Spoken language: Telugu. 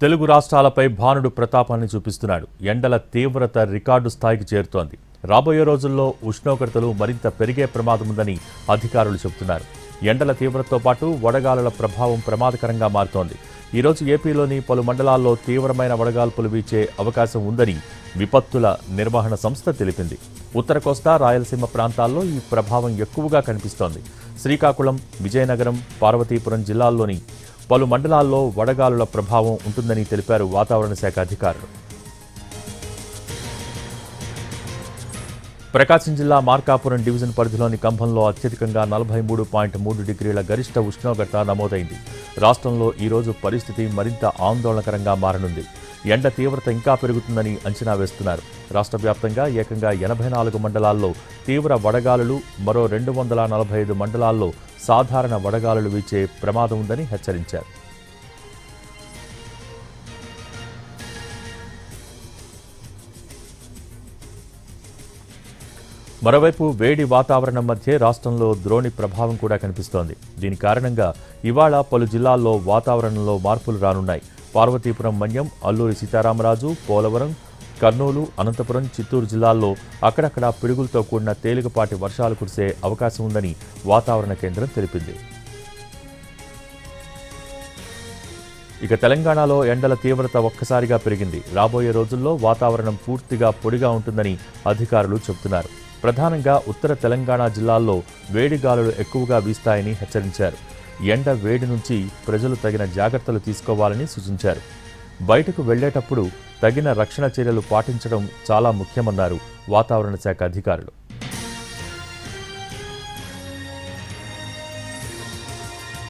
తెలుగు రాష్ట్రాలపై భానుడు ప్రతాపాన్ని చూపిస్తున్నాడు. ఎండల తీవ్రత రికార్డు స్థాయికి చేరుతోంది. రాబోయే రోజుల్లో ఉష్ణోగ్రతలు మరింత పెరిగే ప్రమాదం ఉందని అధికారులు చెబుతున్నారు. ఎండల తీవ్రతతో పాటు వడగాలుల ప్రభావం ప్రమాదకరంగా మారుతోంది. ఈరోజు ఏపీలోని పలు మండలాల్లో తీవ్రమైన వడగాల్పులు వీచే అవకాశం ఉందని విపత్తుల నిర్వహణ సంస్థ తెలిపింది. ఉత్తర కోస్తా, రాయలసీమ ప్రాంతాల్లో ఈ ప్రభావం ఎక్కువగా కనిపిస్తోంది. శ్రీకాకుళం, విజయనగరం, పార్వతీపురం జిల్లాల్లోని పలు మండలాల్లో వడగాలుల ప్రభావం ఉంటుందని తెలిపారు వాతావరణ శాఖ అధికారులు. ప్రకాశం జిల్లా మార్కాపురం డివిజన్ పరిధిలోని కంభంలో అత్యధికంగా 43.3 డిగ్రీల గరిష్ట ఉష్ణోగ్రత నమోదైంది. రాష్ట్రంలో ఈరోజు పరిస్థితి మరింత ఆందోళనకరంగా మారనుంది. ఎండ తీవ్రత ఇంకా పెరుగుతుందని అంచనా వేస్తున్నారు. రాష్ట్ర వ్యాప్తంగా ఏకంగా 84 మండలాల్లో తీవ్ర వడగాలులు, మరో 245 మండలాల్లో సాధారణ వడగాలులు వీచే ప్రమాదం ఉందని హెచ్చరించారు. మరోవైపు వేడి వాతావరణం మధ్య రాష్ట్రంలో ద్రోణి ప్రభావం కూడా కనిపిస్తోంది. దీని కారణంగా ఇవాళ పలు జిల్లాల్లో వాతావరణంలో మార్పులు రానున్నాయి. పార్వతీపురం, మన్యం, అల్లూరి సీతారామరాజు, పోలవరం, కర్నూలు, అనంతపురం, చిత్తూరు జిల్లాల్లో అక్కడక్కడ పిడుగులతో కూడిన తేలికపాటి వర్షాలు కురిసే అవకాశం ఉందని వాతావరణ కేంద్రం తెలిపింది. ఇక తెలంగాణలో ఎండల తీవ్రత ఒక్కసారిగా పెరిగింది. రాబోయే రోజుల్లో వాతావరణం పూర్తిగా పొడిగా ఉంటుందని అధికారులు చెబుతున్నారు. ప్రధానంగా ఉత్తర తెలంగాణ జిల్లాల్లో వేడిగాలులు ఎక్కువగా వీస్తాయని హెచ్చరించారు. ఎండ వేడి నుంచి ప్రజలు తగిన జాగ్రత్తలు తీసుకోవాలని సూచించారు. బయటకు వెళ్లేటప్పుడు తగిన రక్షణ చర్యలు పాటించడం చాలా ముఖ్యమన్నారు వాతావరణ శాఖ అధికారులు.